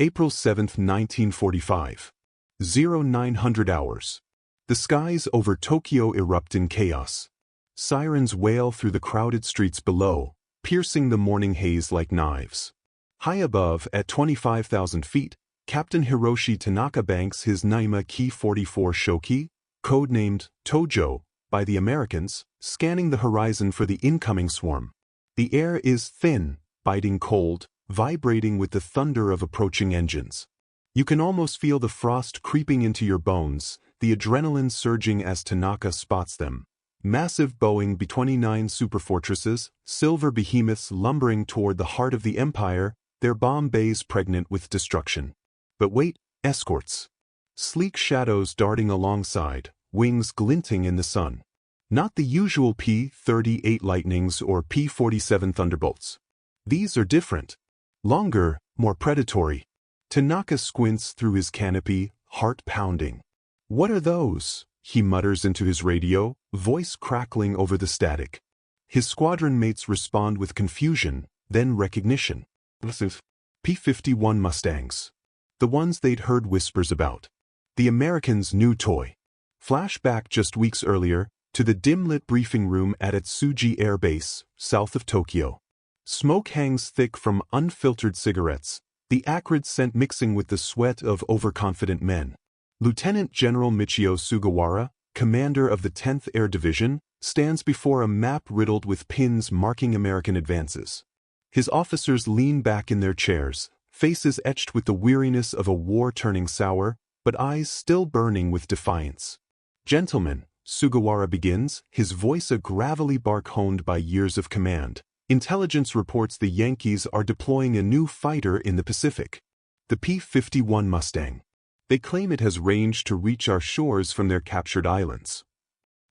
April 7, 1945. 0900 hours. The skies over Tokyo erupt in chaos. Sirens wail through the crowded streets below, piercing the morning haze like knives. High above, at 25,000 feet, Captain Hiroshi Tanaka banks his Naima Ki-44 Shoki, codenamed Tojo, by the Americans, scanning the horizon for the incoming swarm. The air is thin, biting cold, vibrating with the thunder of approaching engines. You can almost feel the frost creeping into your bones, the adrenaline surging as Tanaka spots them. Massive Boeing B-29 superfortresses, silver behemoths lumbering toward the heart of the empire, their bomb bays pregnant with destruction. But wait, escorts. Sleek shadows darting alongside, wings glinting in the sun. Not the usual P-38 Lightnings or P-47 Thunderbolts. These are different. Longer, more predatory. Tanaka squints through his canopy, heart pounding. "What are those?" he mutters into his radio, voice crackling over the static. His squadron mates respond with confusion, then recognition. P-51 Mustangs. The ones they'd heard whispers about. The Americans' new toy. Flashback just weeks earlier, to the dim-lit briefing room at Atsugi Air Base, south of Tokyo. Smoke hangs thick from unfiltered cigarettes, the acrid scent mixing with the sweat of overconfident men. Lieutenant General Michio Sugawara, commander of the 10th Air Division, stands before a map riddled with pins marking American advances. His officers lean back in their chairs, faces etched with the weariness of a war turning sour, but eyes still burning with defiance. "Gentlemen," Sugawara begins, his voice a gravelly bark honed by years of command. "Intelligence reports the Yankees are deploying a new fighter in the Pacific. The P-51 Mustang. They claim it has range to reach our shores from their captured islands."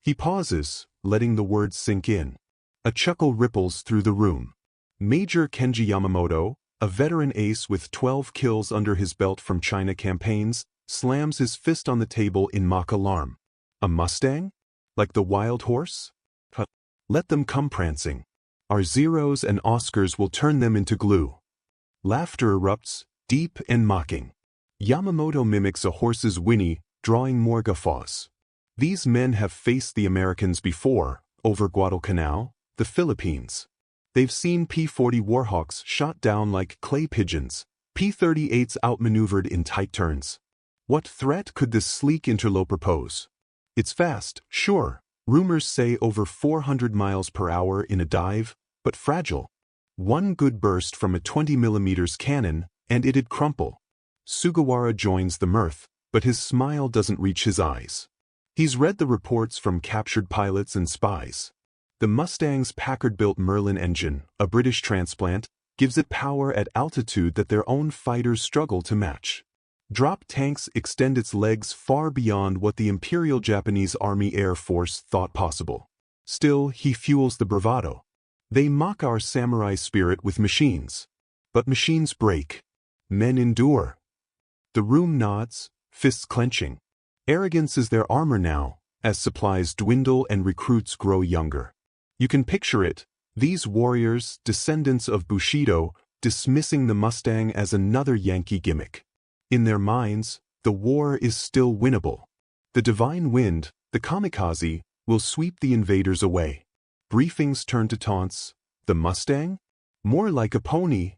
He pauses, letting the words sink in. A chuckle ripples through the room. Major Kenji Yamamoto, a veteran ace with 12 kills under his belt from China campaigns, slams his fist on the table in mock alarm. "A Mustang? Like the wild horse? Let them come prancing. Our Zeros and Oscars will turn them into glue." Laughter erupts, deep and mocking. Yamamoto mimics a horse's whinny, drawing more guffaws. These men have faced the Americans before, over Guadalcanal, the Philippines. They've seen P-40 Warhawks shot down like clay pigeons, P-38s outmaneuvered in tight turns. What threat could this sleek interloper pose? It's fast, sure. Rumors say over 400 miles per hour in a dive, but fragile. One good burst from a 20mm cannon, and it'd crumple. Sugawara joins the mirth, but his smile doesn't reach his eyes. He's read the reports from captured pilots and spies. The Mustang's Packard-built Merlin engine, a British transplant, gives it power at altitude that their own fighters struggle to match. Drop tanks extend its legs far beyond what the Imperial Japanese Army Air Force thought possible. Still, he fuels the bravado. "They mock our samurai spirit with machines. But machines break. Men endure." The room nods, fists clenching. Arrogance is their armor now, as supplies dwindle and recruits grow younger. You can picture it, these warriors, descendants of Bushido, dismissing the Mustang as another Yankee gimmick. In their minds, the war is still winnable. The divine wind, the kamikaze, will sweep the invaders away. Briefings turn to taunts. The Mustang? More like a pony.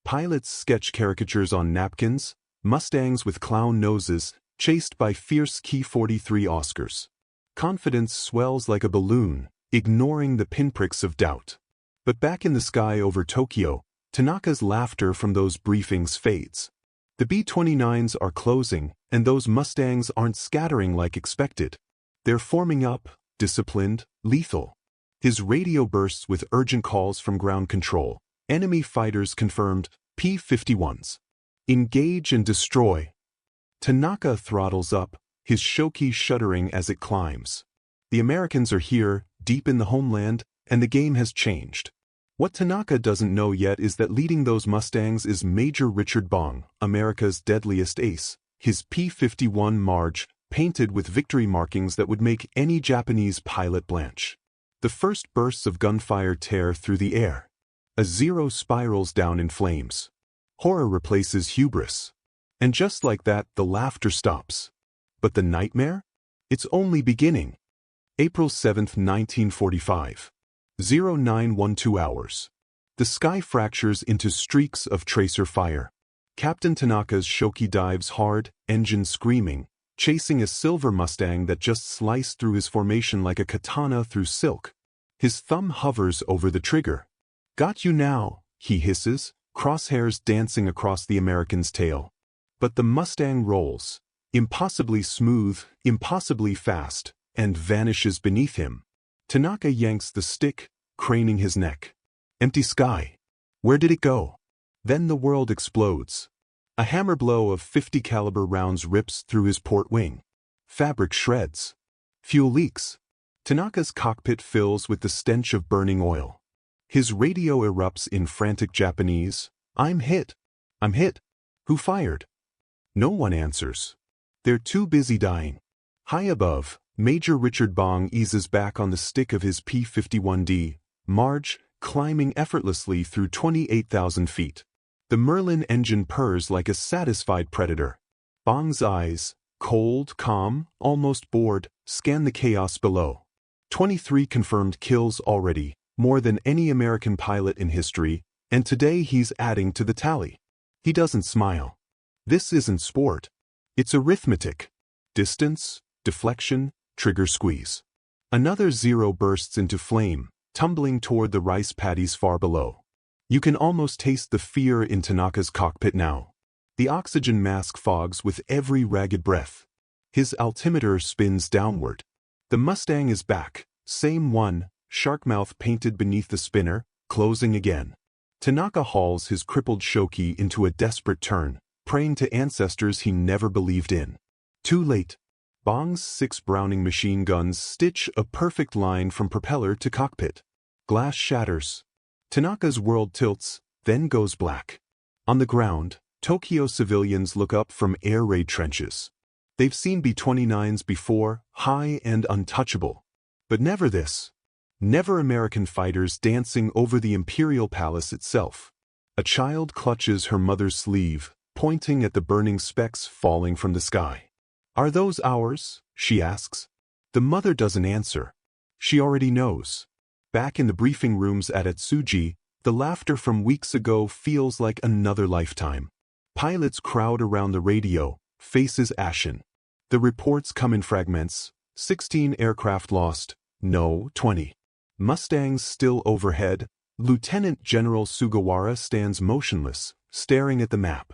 Pilots sketch caricatures on napkins, Mustangs with clown noses, chased by fierce Ki-43 Oscars. Confidence swells like a balloon, ignoring the pinpricks of doubt. But back in the sky over Tokyo, Tanaka's laughter from those briefings fades. The B-29s are closing, and those Mustangs aren't scattering like expected. They're forming up, disciplined, lethal. His radio bursts with urgent calls from ground control. Enemy fighters confirmed, P-51s. Engage and destroy. Tanaka throttles up, his shoki shuddering as it climbs. The Americans are here, deep in the homeland, and the game has changed. What Tanaka doesn't know yet is that leading those Mustangs is Major Richard Bong, America's deadliest ace, his P-51 Marge, painted with victory markings that would make any Japanese pilot blanch. The first bursts of gunfire tear through the air. A Zero spirals down in flames. Horror replaces hubris. And just like that, the laughter stops. But the nightmare? It's only beginning. April 7, 1945. 0912 hours. The sky fractures into streaks of tracer fire. Captain Tanaka's Shoki dives hard, engine screaming, chasing a silver Mustang that just sliced through his formation like a katana through silk. His thumb hovers over the trigger. "Got you now," he hisses, crosshairs dancing across the American's tail. But the Mustang rolls, impossibly smooth, impossibly fast, and vanishes beneath him. Tanaka yanks the stick, craning his neck. Empty sky. Where did it go? Then the world explodes. A hammer blow of 50 caliber rounds rips through his port wing. Fabric shreds. Fuel leaks. Tanaka's cockpit fills with the stench of burning oil. His radio erupts in frantic Japanese. "I'm hit. I'm hit. Who fired?" No one answers. They're too busy dying. High above, Major Richard Bong eases back on the stick of his P-51 Marge, climbing effortlessly through 28,000 feet. The Merlin engine purrs like a satisfied predator. Bong's eyes, cold, calm, almost bored, scan the chaos below. 23 confirmed kills already, more than any American pilot in history, and today he's adding to the tally. He doesn't smile. This isn't sport. It's arithmetic. Distance, deflection, trigger squeeze. Another zero bursts into flame, tumbling toward the rice paddies far below. You can almost taste the fear in Tanaka's cockpit now. The oxygen mask fogs with every ragged breath. His altimeter spins downward. The Mustang is back, same one, shark mouth painted beneath the spinner, closing again. Tanaka hauls his crippled Shoki into a desperate turn, praying to ancestors he never believed in. Too late. Bong's 6 Browning machine guns stitch a perfect line from propeller to cockpit. Glass shatters. Tanaka's world tilts, then goes black. On the ground, Tokyo civilians look up from air raid trenches. They've seen B-29s before, high and untouchable. But never this. Never American fighters dancing over the Imperial Palace itself. A child clutches her mother's sleeve, pointing at the burning specks falling from the sky. "Are those ours?" she asks. The mother doesn't answer. She already knows. Back in the briefing rooms at Atsugi, the laughter from weeks ago feels like another lifetime. Pilots crowd around the radio, faces ashen. The reports come in fragments. 16 aircraft lost. No, 20. Mustangs still overhead. Lieutenant General Sugawara stands motionless, staring at the map.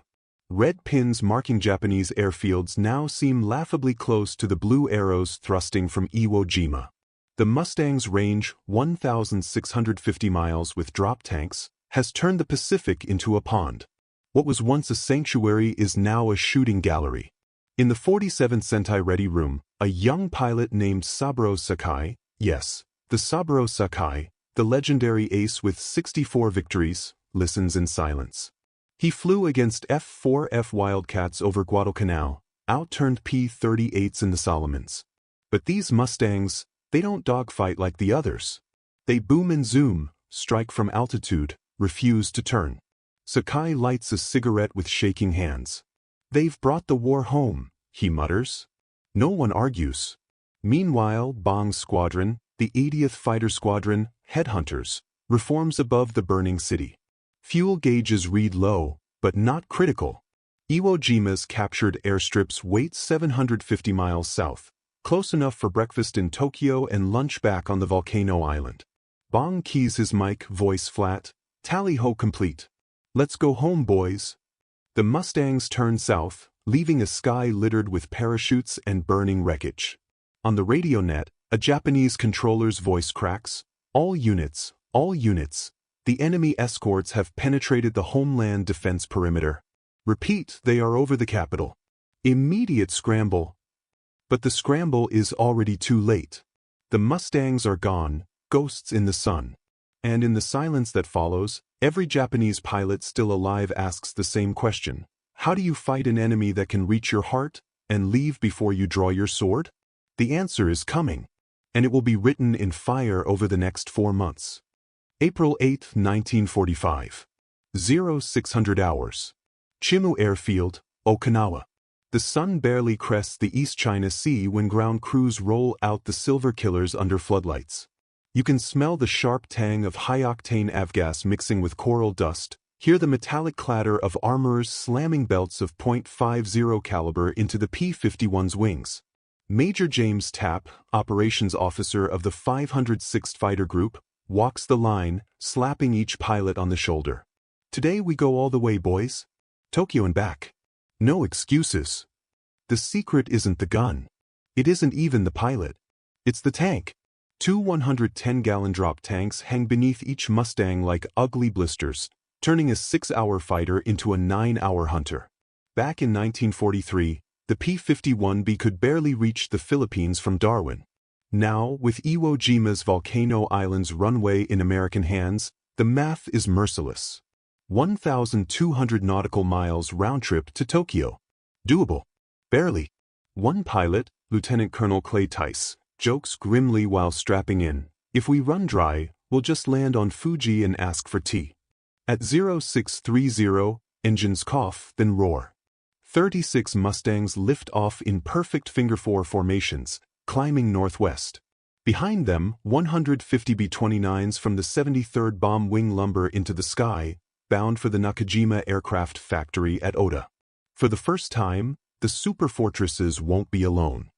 Red pins marking Japanese airfields now seem laughably close to the blue arrows thrusting from Iwo Jima. The Mustang's range, 1,650 miles with drop tanks, has turned the Pacific into a pond. What was once a sanctuary is now a shooting gallery. In the 47th Sentai Ready Room, a young pilot named Saburo Sakai, yes, the Saburo Sakai, the legendary ace with 64 victories, listens in silence. He flew against F-4F Wildcats over Guadalcanal, outturned P-38s in the Solomons. But these Mustangs, they don't dogfight like the others. They boom and zoom, strike from altitude, refuse to turn. Sakai lights a cigarette with shaking hands. "They've brought the war home," he mutters. No one argues. Meanwhile, Bong's squadron, the 80th Fighter Squadron, Headhunters, reforms above the burning city. Fuel gauges read low, but not critical. Iwo Jima's captured airstrips wait 750 miles south, close enough for breakfast in Tokyo and lunch back on the volcano island. Bong keys his mic, voice flat, "Tally-ho complete. Let's go home, boys." The Mustangs turn south, leaving a sky littered with parachutes and burning wreckage. On the radio net, a Japanese controller's voice cracks, all units, the enemy escorts have penetrated the homeland defense perimeter. Repeat, they are over the capital. Immediate scramble." But the scramble is already too late. The Mustangs are gone, ghosts in the sun. And in the silence that follows, every Japanese pilot still alive asks the same question. How do you fight an enemy that can reach your heart and leave before you draw your sword? The answer is coming, and it will be written in fire over the next 4 months. April 8, 1945. 0600 hours. Chimu Airfield, Okinawa. The sun barely crests the East China Sea when ground crews roll out the silver killers under floodlights. You can smell the sharp tang of high-octane avgas mixing with coral dust, hear the metallic clatter of armorers slamming belts of .50 caliber into the P-51's wings. Major James Tapp, operations officer of the 506th Fighter Group, walks the line, slapping each pilot on the shoulder. Today we go all the way, boys. Tokyo and back. No excuses. The secret isn't the gun. It isn't even the pilot. It's the tank. Two 110-gallon drop tanks hang beneath each Mustang like ugly blisters, turning a 6-hour fighter into a 9-hour hunter. Back in 1943, the P-51B could barely reach the Philippines from Darwin. Now, with Iwo Jima's Volcano Island's runway in American hands, the math is merciless. 1,200 nautical miles round-trip to Tokyo. Doable. Barely. One pilot, Lieutenant Colonel Clay Tice, jokes grimly while strapping in, "If we run dry, we'll just land on Fuji and ask for tea." At 0630, engines cough, then roar. 36 Mustangs lift off in perfect finger-four formations, climbing northwest. Behind them, 150 B-29s from the 73rd Bomb Wing lumber into the sky, bound for the Nakajima Aircraft Factory at Oda. For the first time, the superfortresses won't be alone.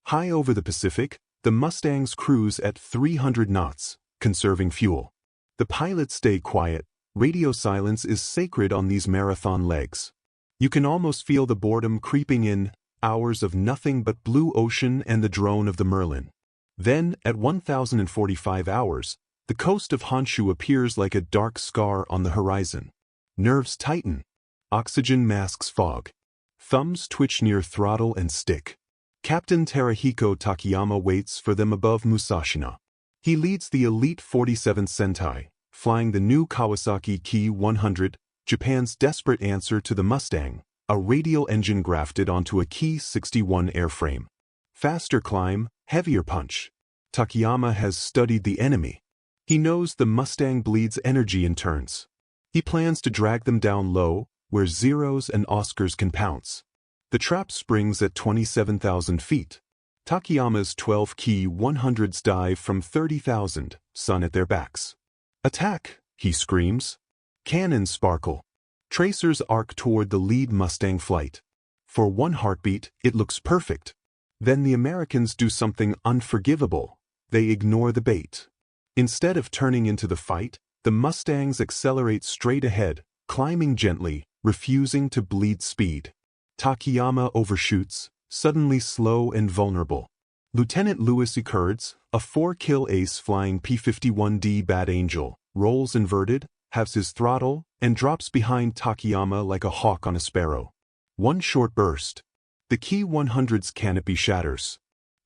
High over the Pacific, the Mustangs cruise at 300 knots, conserving fuel. The pilots stay quiet. Radio silence is sacred on these marathon legs. You can almost feel the boredom creeping in, hours of nothing but blue ocean and the drone of the Merlin. Then, at 1,045 hours, the coast of Honshu appears like a dark scar on the horizon. Nerves tighten. Oxygen masks fog. Thumbs twitch near throttle and stick. Captain Terahiko Takayama waits for them above Musashino. He leads the elite 47th Sentai, flying the new Kawasaki Ki 100, Japan's desperate answer to the Mustang, a radial engine grafted onto a Ki 61 airframe. Faster climb, heavier punch. Takayama has studied the enemy. He knows the Mustang bleeds energy in turns. He plans to drag them down low, where Zeros and Oscars can pounce. The trap springs at 27,000 feet. Takayama's 12 Ki 100s dive from 30,000, sun at their backs. "Attack!" he screams. Cannons sparkle. Tracers arc toward the lead Mustang flight. For one heartbeat, it looks perfect. Then the Americans do something unforgivable. They ignore the bait. Instead of turning into the fight, the Mustangs accelerate straight ahead, climbing gently, refusing to bleed speed. Takayama overshoots, suddenly slow and vulnerable. Lieutenant Louis Ecurds, a 4-kill ace flying P-51D Bad Angel, rolls inverted, halves his throttle, and drops behind Takayama like a hawk on a sparrow. One short burst. The Ki 100's canopy shatters.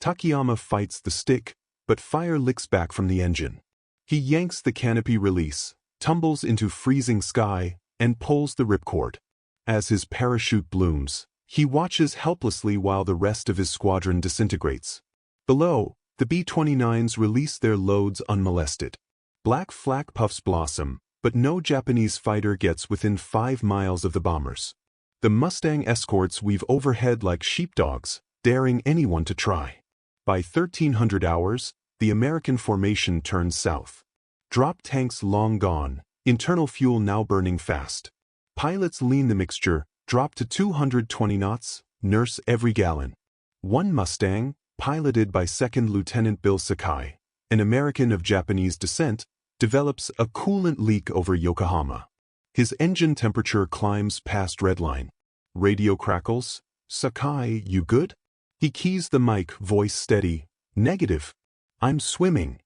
Takayama fights the stick, but fire licks back from the engine. He yanks the canopy release, tumbles into freezing sky, and pulls the ripcord. As his parachute blooms, he watches helplessly while the rest of his squadron disintegrates. Below, the B-29s release their loads unmolested. Black flak puffs blossom, but no Japanese fighter gets within 5 miles of the bombers. The Mustang escorts weave overhead like sheepdogs, daring anyone to try. By 1,300 hours, the American formation turns south. Drop tanks long gone, internal fuel now burning fast. Pilots lean the mixture, drop to 220 knots, nurse every gallon. One Mustang, piloted by 2nd Lieutenant Bill Sakai, an American of Japanese descent, develops a coolant leak over Yokohama. His engine temperature climbs past redline. Radio crackles. "Sakai, you good?" He keys the mic, voice steady. "Negative. I'm swimming."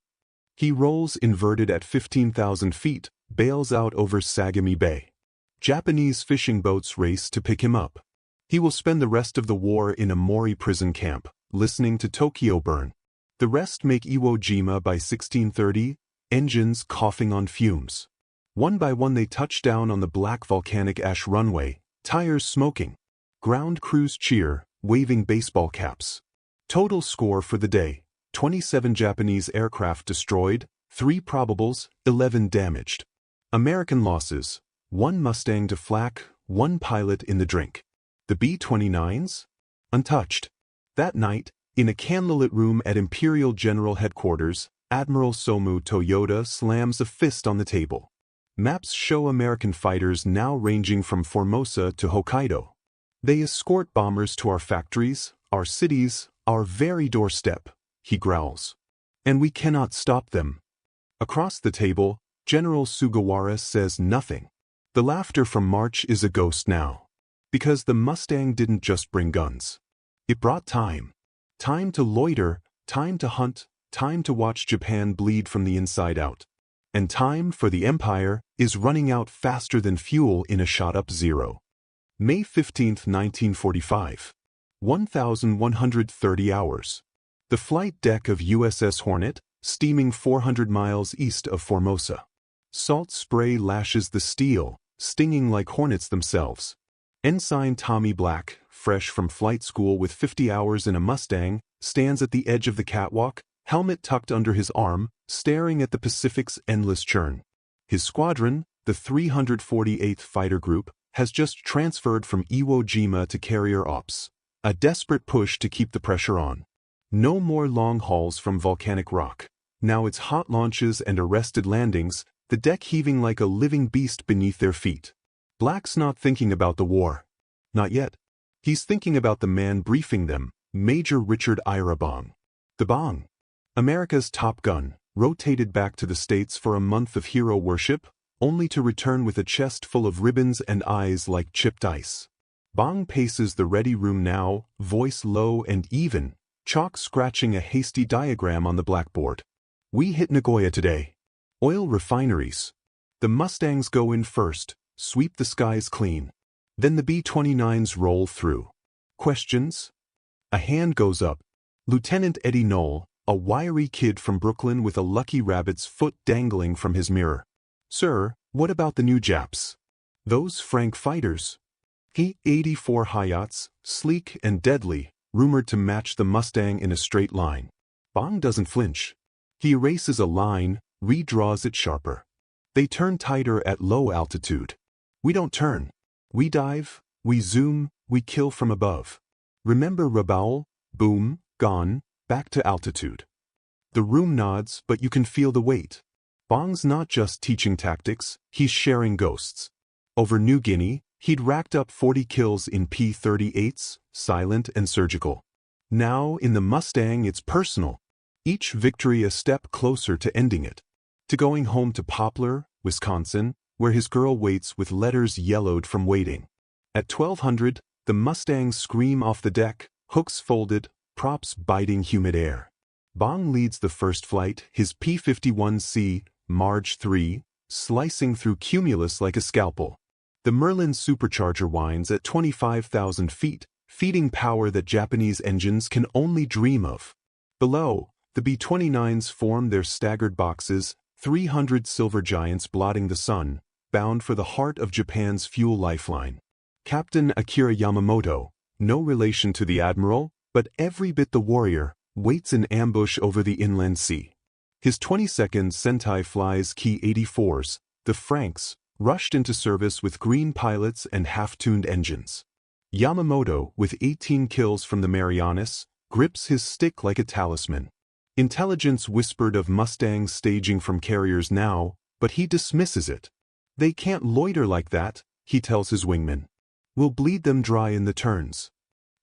He rolls inverted at 15,000 feet, bails out over Sagami Bay. Japanese fishing boats race to pick him up. He will spend the rest of the war in a Mori prison camp, listening to Tokyo burn. The rest make Iwo Jima by 1630, engines coughing on fumes. One by one they touch down on the black volcanic ash runway, tires smoking. Ground crews cheer, waving baseball caps. Total score for the day: 27 Japanese aircraft destroyed, 3 probables, 11 damaged. American losses: One Mustang to flak, one pilot in the drink. The B-29s? Untouched. That night, in a candlelit room at Imperial General Headquarters, Admiral Somu Toyota slams a fist on the table. Maps show American fighters now ranging from Formosa to Hokkaido. They escort bombers to our factories, our cities, our very doorstep, he growls. And we cannot stop them. Across the table, General Sugawara says nothing. The laughter from March is a ghost now. Because the Mustang didn't just bring guns. It brought time. Time to loiter, time to hunt, time to watch Japan bleed from the inside out. And time for the Empire is running out faster than fuel in a shot-up zero. May 15, 1945. 1,130 hours. The flight deck of USS Hornet, steaming 400 miles east of Formosa. Salt spray lashes the steel, stinging like hornets themselves. Ensign Tommy Black, fresh from flight school with 50 hours in a Mustang, stands at the edge of the catwalk, helmet tucked under his arm, staring at the Pacific's endless churn. His squadron, the 348th Fighter Group, has just transferred from Iwo Jima to Carrier Ops. A desperate push to keep the pressure on. No more long hauls from volcanic rock. Now it's hot launches and arrested landings, the deck heaving like a living beast beneath their feet. Black's not thinking about the war. Not yet. He's thinking about the man briefing them, Major Richard Bong. The Bong, America's top gun, rotated back to the States for a month of hero worship, only to return with a chest full of ribbons and eyes like chipped ice. Bong paces the ready room now, voice low and even, chalk scratching a hasty diagram on the blackboard. We hit Nagoya today. Oil refineries. The Mustangs go in first, sweep the skies clean. Then the B-29s roll through. Questions? A hand goes up. Lieutenant Eddie Knoll, a wiry kid from Brooklyn with a lucky rabbit's foot dangling from his mirror. Sir, what about the new Japs? Those Frank fighters? P-84 Hayats, sleek and deadly, rumored to match the Mustang in a straight line. Bong doesn't flinch. He erases a line, redraws it sharper. They turn tighter at low altitude. We don't turn. We dive, we zoom, we kill from above. Remember Rabaul? Boom, gone, back to altitude. The room nods, but you can feel the weight. Bong's not just teaching tactics, he's sharing ghosts. Over New Guinea, he'd racked up 40 kills in P-38s, silent and surgical. Now, in the Mustang, it's personal. Each victory a step closer to ending it. To going home to Poplar, Wisconsin, where his girl waits with letters yellowed from waiting. At 1200, the Mustangs scream off the deck, hooks folded, props biting humid air. Bong leads the first flight, his P-51C, Marge 3, slicing through cumulus like a scalpel. The Merlin supercharger winds at 25,000 feet, feeding power that Japanese engines can only dream of. Below, the B-29s form their staggered boxes, 300 silver giants blotting the sun, bound for the heart of Japan's fuel lifeline. Captain Akira Yamamoto, no relation to the admiral, but every bit the warrior, waits in ambush over the inland sea. His 22nd Sentai flies Ki-84s, the Franks, rushed into service with green pilots and half-tuned engines. Yamamoto, with 18 kills from the Marianas, grips his stick like a talisman. Intelligence whispered of Mustangs staging from carriers now, but he dismisses it. They can't loiter like that, he tells his wingman. We'll bleed them dry in the turns.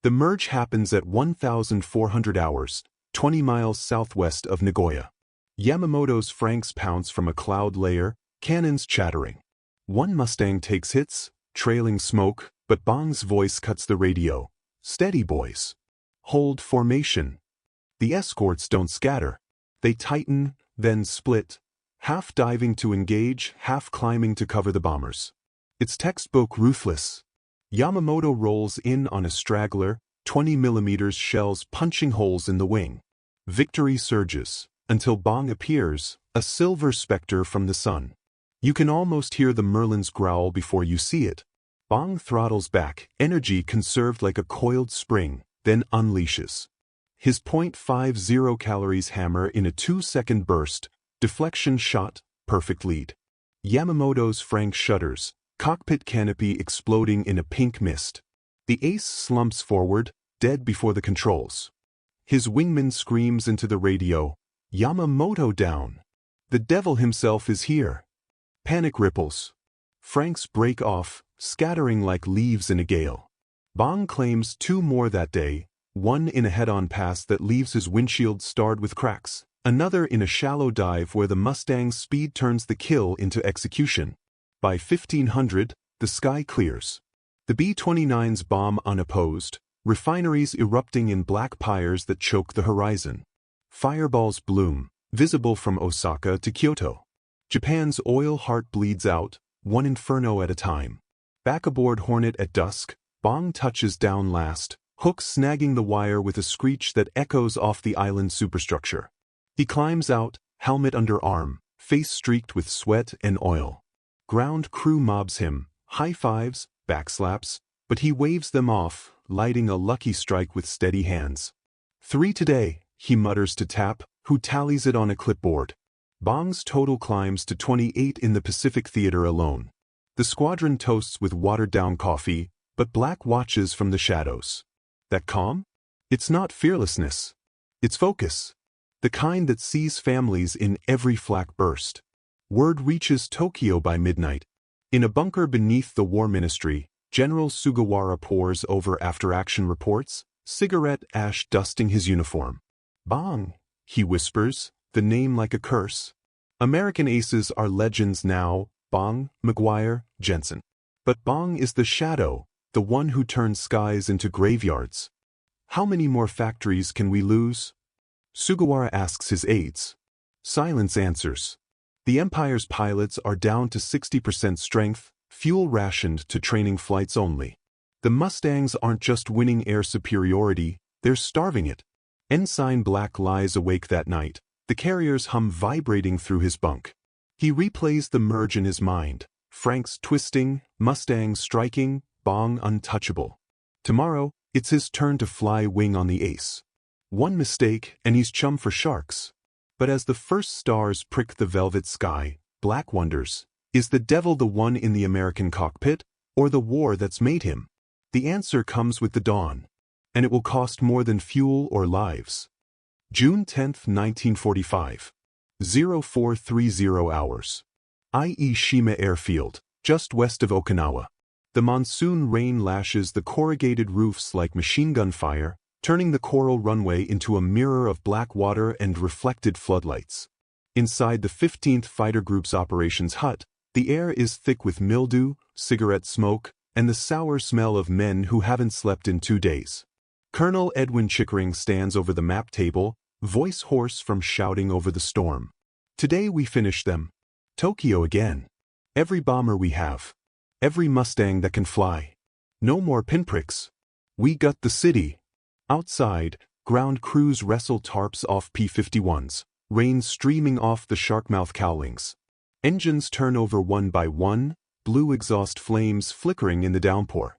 The merge happens at 1,400 hours, 20 miles southwest of Nagoya. Yamamoto's Franks pounce from a cloud layer, cannons chattering. One Mustang takes hits, trailing smoke, but Bong's voice cuts the radio. Steady, boys. Hold formation. The escorts don't scatter. They tighten, then split, half diving to engage, half climbing to cover the bombers. It's textbook ruthless. Yamamoto rolls in on a straggler, 20mm shells punching holes in the wing. Victory surges, until Bong appears, a silver specter from the sun. You can almost hear the Merlin's growl before you see it. Bong throttles back, energy conserved like a coiled spring, then unleashes. His .50 calories hammer in a 2-second burst, deflection shot, perfect lead. Yamamoto's Frank shudders, cockpit canopy exploding in a pink mist. The ace slumps forward, dead before the controls. His wingman screams into the radio, "Yamamoto down! The devil himself is here!" Panic ripples. Franks break off, scattering like leaves in a gale. Bong claims 2 more that day, one in a head-on pass that leaves his windshield starred with cracks, another in a shallow dive where the Mustang's speed turns the kill into execution. By 1500, the sky clears. The B-29s bomb unopposed, refineries erupting in black pyres that choke the horizon. Fireballs bloom, visible from Osaka to Kyoto. Japan's oil heart bleeds out, one inferno at a time. Back aboard Hornet at dusk, Bong touches down last, hooks snagging the wire with a screech that echoes off the island superstructure. He climbs out, helmet under arm, face streaked with sweat and oil. Ground crew mobs him, high fives, backslaps, but he waves them off, lighting a lucky strike with steady hands. 3 today, he mutters to Tap, who tallies it on a clipboard. Bong's total climbs to 28 in the Pacific Theater alone. The squadron toasts with watered-down coffee, but Black watches from the shadows. That calm? It's not fearlessness. It's focus. The kind that sees families in every flak burst. Word reaches Tokyo by midnight. In a bunker beneath the War Ministry, General Sugawara pores over after-action reports, cigarette ash dusting his uniform. "Bong," he whispers, the name like a curse. American aces are legends now, Bong, McGuire, Jensen. But Bong is the shadow, the one who turns skies into graveyards. How many more factories can we lose? Sugawara asks his aides. Silence answers. The Empire's pilots are down to 60% strength, fuel rationed to training flights only. The Mustangs aren't just winning air superiority, they're starving it. Ensign Black lies awake that night, the carrier's hum vibrating through his bunk. He replays the merge in his mind, Franks twisting, Mustangs striking, Bong untouchable. Tomorrow, it's his turn to fly wing on the ace. One mistake, and he's chum for sharks. But as the first stars prick the velvet sky, Black wonders, is the devil the one in the American cockpit, or the war that's made him? The answer comes with the dawn. And it will cost more than fuel or lives. June 10, 1945. 0430 hours. I.E. Shima Airfield, just west of Okinawa. The monsoon rain lashes the corrugated roofs like machine gun fire, turning the coral runway into a mirror of black water and reflected floodlights. Inside the 15th Fighter Group's operations hut, the air is thick with mildew, cigarette smoke, and the sour smell of men who haven't slept in 2 days. Colonel Edwin Chickering stands over the map table, voice hoarse from shouting over the storm. Today we finish them. Tokyo again. Every bomber we have. Every Mustang that can fly. No more pinpricks. We gut the city. Outside, ground crews wrestle tarps off P-51s, rain streaming off the shark-mouth cowlings. Engines turn over one by one, blue exhaust flames flickering in the downpour.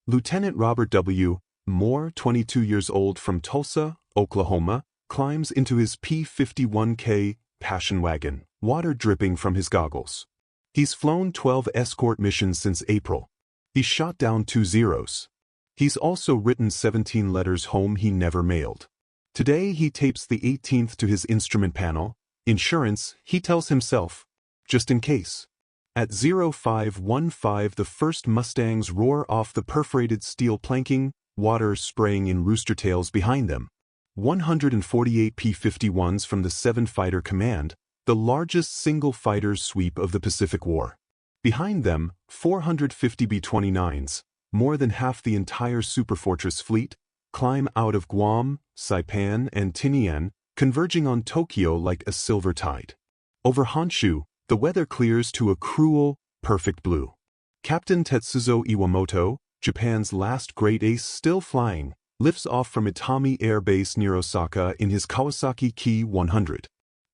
Lieutenant Robert W. Moore, 22 years old from Tulsa, Oklahoma, climbs into his P-51K passion wagon, water dripping from his goggles. He's flown 12 escort missions since April. He's shot down 2 zeros. He's also written 17 letters home he never mailed. Today he tapes the 18th to his instrument panel. Insurance, he tells himself, just in case. At 0515 the first Mustangs roar off the perforated steel planking, water spraying in rooster tails behind them. 148 P-51s from the 7 Fighter Command, the largest single fighter sweep of the Pacific War. Behind them, 450 B-29s, more than half the entire Superfortress fleet, climb out of Guam, Saipan, and Tinian, converging on Tokyo like a silver tide. Over Honshu, the weather clears to a cruel, perfect blue. Captain Tetsuzo Iwamoto, Japan's last great ace still flying, lifts off from Itami Air Base near Osaka in his Kawasaki Ki 100.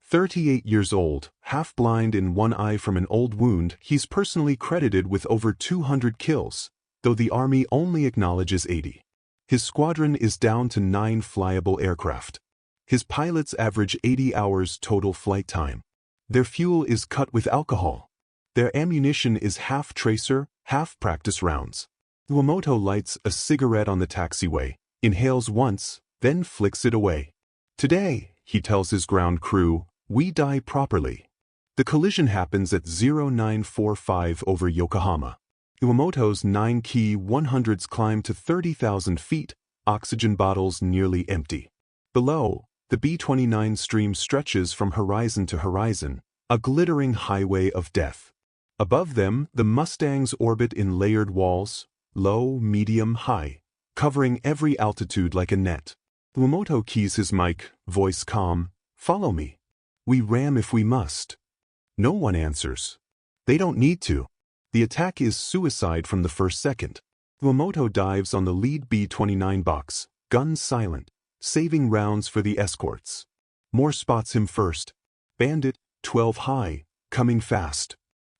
38 years old, half-blind in one eye from an old wound, he's personally credited with over 200 kills, though the Army only acknowledges 80. His squadron is down to 9 flyable aircraft. His pilots average 80 hours total flight time. Their fuel is cut with alcohol. Their ammunition is half tracer, half-practice rounds. Iwamoto lights a cigarette on the taxiway, inhales once, then flicks it away. Today, he tells his ground crew, we die properly. The collision happens at 0945 over Yokohama. Iwamoto's 9-key 100s climb to 30,000 feet, oxygen bottles nearly empty. Below, the B-29 stream stretches from horizon to horizon, a glittering highway of death. Above them, the Mustangs orbit in layered walls, low, medium, high, covering every altitude like a net. Iwamoto keys his mic, voice calm, follow me. We ram if we must. No one answers. They don't need to. The attack is suicide from the first second. Iwamoto dives on the lead B-29 box, guns silent, saving rounds for the escorts. Moore spots him first. Bandit, 12 high, coming fast.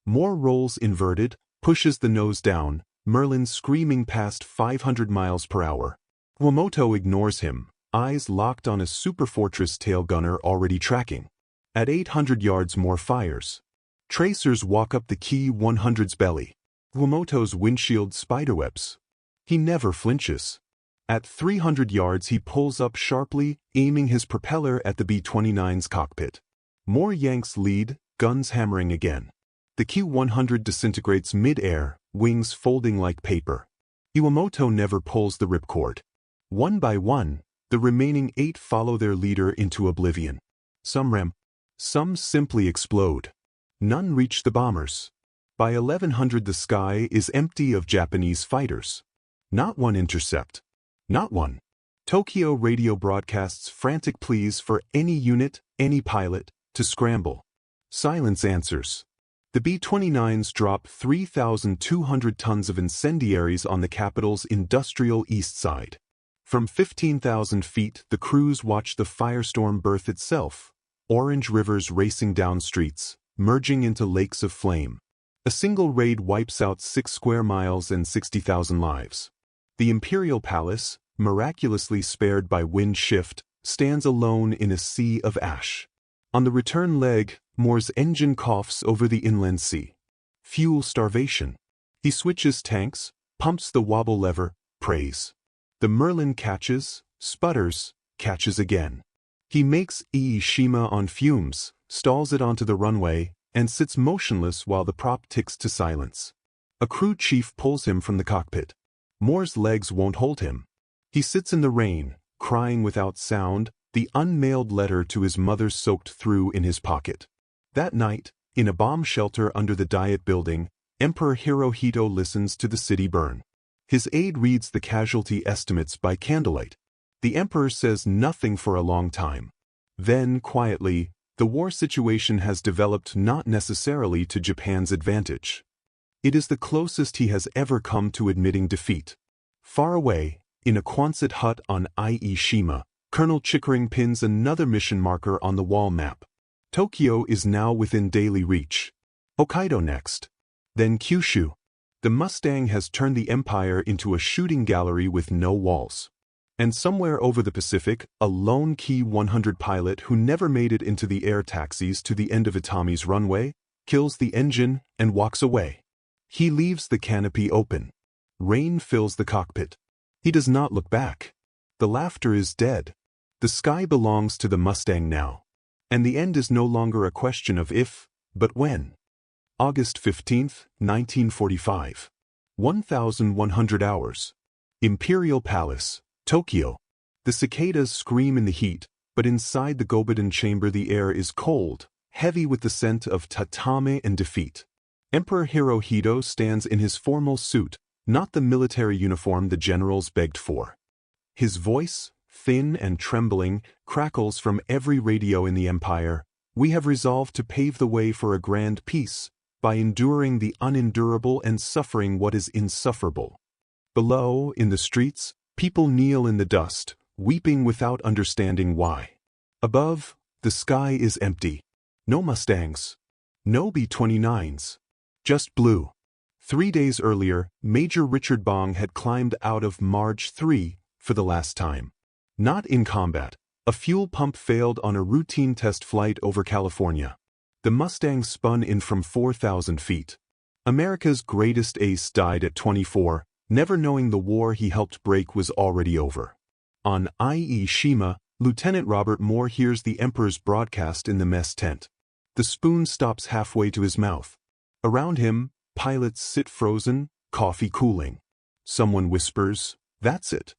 Moore rolls inverted, pushes the nose down, Merlin screaming past 500 miles per hour. Iwamoto ignores him, eyes locked on a Superfortress tail gunner already tracking. At 800 yards Moore fires. Tracers walk up the Key 100's belly. Iwamoto's windshield spiderwebs. He never flinches. At 300 yards he pulls up sharply, aiming his propeller at the B-29's cockpit. Moore yanks lead, guns hammering again. The Q-100 disintegrates mid-air, wings folding like paper. Iwamoto never pulls the ripcord. One by one, the remaining 8 follow their leader into oblivion. Some ram. Some simply explode. None reach the bombers. By 1100 the sky is empty of Japanese fighters. Not one intercept. Not one. Tokyo radio broadcasts frantic pleas for any unit, any pilot, to scramble. Silence answers. The B-29s drop 3,200 tons of incendiaries on the capital's industrial east side. From 15,000 feet the crews watch the firestorm birth itself. Orange rivers racing down streets, merging into lakes of flame. A single raid wipes out 6 square miles and 60,000 lives. The Imperial Palace, miraculously spared by wind shift, stands alone in a sea of ash. On the return leg, Moore's engine coughs over the inland sea. Fuel starvation. He switches tanks, pumps the wobble lever, prays. The Merlin catches, sputters, catches again. He makes Shima on fumes, stalls it onto the runway, and sits motionless while the prop ticks to silence. A crew chief pulls him from the cockpit. Moore's legs won't hold him. He sits in the rain, crying without sound, the unmailed letter to his mother soaked through in his pocket. That night, in a bomb shelter under the Diet building, Emperor Hirohito listens to the city burn. His aide reads the casualty estimates by candlelight. The emperor says nothing for a long time. Then, quietly, the war situation has developed not necessarily to Japan's advantage. It is the closest he has ever come to admitting defeat. Far away, in a Quonset hut on Shima, Colonel Chickering pins another mission marker on the wall map. Tokyo is now within daily reach. Hokkaido next. Then Kyushu. The Mustang has turned the empire into a shooting gallery with no walls. And somewhere over the Pacific, a lone Key 100 pilot who never made it into the air taxis to the end of Itami's runway, kills the engine and walks away. He leaves the canopy open. Rain fills the cockpit. He does not look back. The laughter is dead. The sky belongs to the Mustang now. And the end is no longer a question of if, but when. August 15, 1945. 1,100 hours. Imperial Palace, Tokyo. The cicadas scream in the heat, but inside the Gobidan chamber the air is cold, heavy with the scent of tatame and defeat. Emperor Hirohito stands in his formal suit, not the military uniform the generals begged for. His voice, thin and trembling, crackles from every radio in the empire. We have resolved to pave the way for a grand peace, by enduring the unendurable and suffering what is insufferable. Below, in the streets, people kneel in the dust, weeping without understanding why. Above, the sky is empty. No Mustangs. No B-29s. Just blue. 3 days earlier, Major Richard Bong had climbed out of Marge 3 for the last time. Not in combat. A fuel pump failed on a routine test flight over California. The Mustang spun in from 4,000 feet. America's greatest ace died at 24, never knowing the war he helped break was already over. On Ie Shima, Lieutenant Robert Moore hears the Emperor's broadcast in the mess tent. The spoon stops halfway to his mouth. Around him, pilots sit frozen, coffee cooling. Someone whispers, "That's it."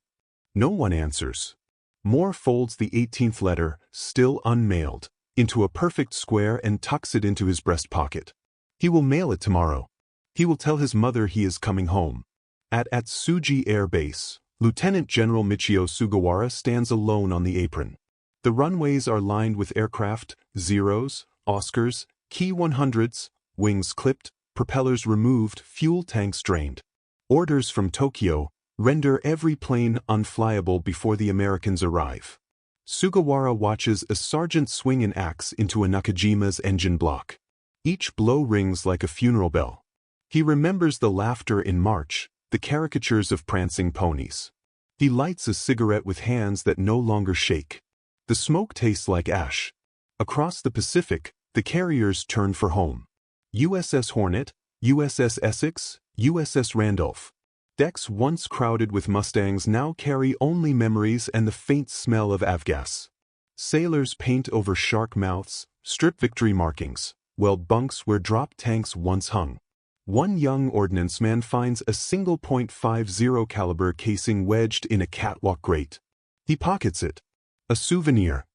No one answers. Moore folds the 18th letter, still unmailed, into a perfect square and tucks it into his breast pocket. He will mail it tomorrow. He will tell his mother he is coming home. At Atsugi Air Base, Lieutenant General Michio Sugawara stands alone on the apron. The runways are lined with aircraft, Zeros, Oscars, Ki 100s, wings clipped, propellers removed, fuel tanks drained. Orders from Tokyo render every plane unflyable before the Americans arrive. Sugawara watches a sergeant swing an axe into a Nakajima's engine block. Each blow rings like a funeral bell. He remembers the laughter in March, the caricatures of prancing ponies. He lights a cigarette with hands that no longer shake. The smoke tastes like ash. Across the Pacific, the carriers turn for home. USS Hornet, USS Essex, USS Randolph. Decks once crowded with Mustangs now carry only memories and the faint smell of avgas. Sailors paint over shark mouths, strip victory markings, weld bunks where drop tanks once hung. One young ordnanceman finds a single .50 caliber casing wedged in a catwalk grate. He pockets it. A souvenir.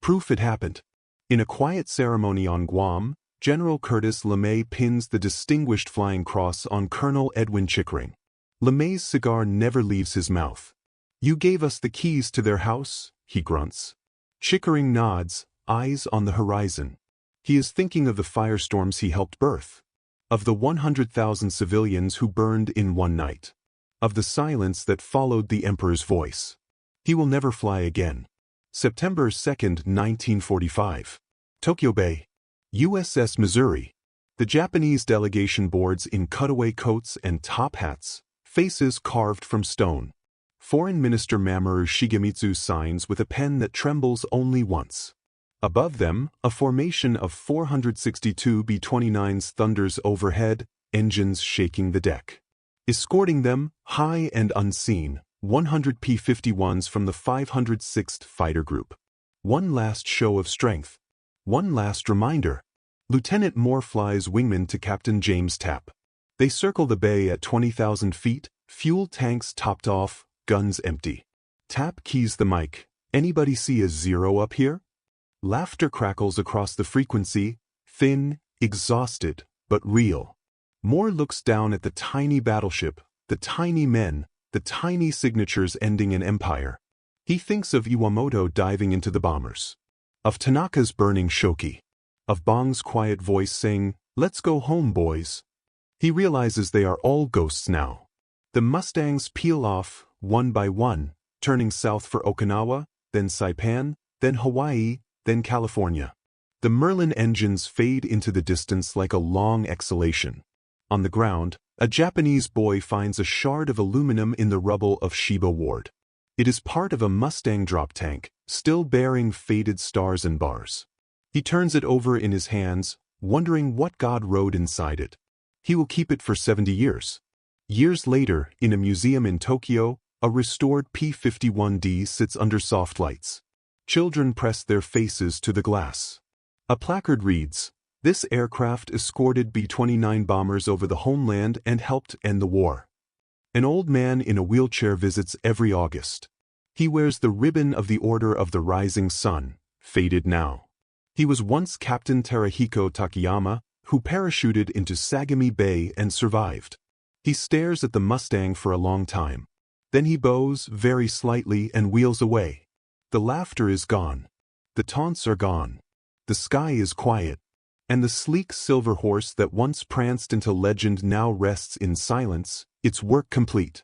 Proof it happened. In a quiet ceremony on Guam, General Curtis LeMay pins the Distinguished Flying Cross on Colonel Edwin Chickering. LeMay's cigar never leaves his mouth. "You gave us the keys to their house," he grunts. Chickering nods, eyes on the horizon. He is thinking of the firestorms he helped birth. Of the 100,000 civilians who burned in one night. Of the silence that followed the Emperor's voice. He will never fly again. September 2, 1945. Tokyo Bay. USS Missouri. The Japanese delegation boards in cutaway coats and top hats, faces carved from stone. Foreign Minister Mamoru Shigemitsu signs with a pen that trembles only once. Above them, a formation of 462 B-29s thunders overhead, engines shaking the deck. Escorting them, high and unseen, 100 P-51s from the 506th Fighter Group. One last show of strength. One last reminder. Lieutenant Moore flies wingman to Captain James Tapp. They circle the bay at 20,000 feet, fuel tanks topped off, guns empty. Tapp keys the mic. "Anybody see a zero up here?" Laughter crackles across the frequency, thin, exhausted, but real. Moore looks down at the tiny battleship, the tiny men, the tiny signatures ending an empire. He thinks of Iwamoto diving into the bombers. Of Tanaka's burning shoki. Of Bong's quiet voice saying, "Let's go home, boys." He realizes they are all ghosts now. The Mustangs peel off, one by one, turning south for Okinawa, then Saipan, then Hawaii, then California. The Merlin engines fade into the distance like a long exhalation. On the ground, a Japanese boy finds a shard of aluminum in the rubble of Shiba Ward. It is part of a Mustang drop tank, still bearing faded stars and bars. He turns it over in his hands, wondering what God rode inside it. He will keep it for 70 years. Years later, in a museum in Tokyo, a restored P-51D sits under soft lights. Children press their faces to the glass. A placard reads, "This aircraft escorted B-29 bombers over the homeland and helped end the war." An old man in a wheelchair visits every August. He wears the ribbon of the Order of the Rising Sun, faded now. He was once Captain Terahiko Takayama, who parachuted into Sagami Bay and survived. He stares at the Mustang for a long time. Then he bows very slightly and wheels away. The laughter is gone. The taunts are gone. The sky is quiet. And the sleek silver horse that once pranced into legend now rests in silence, its work complete.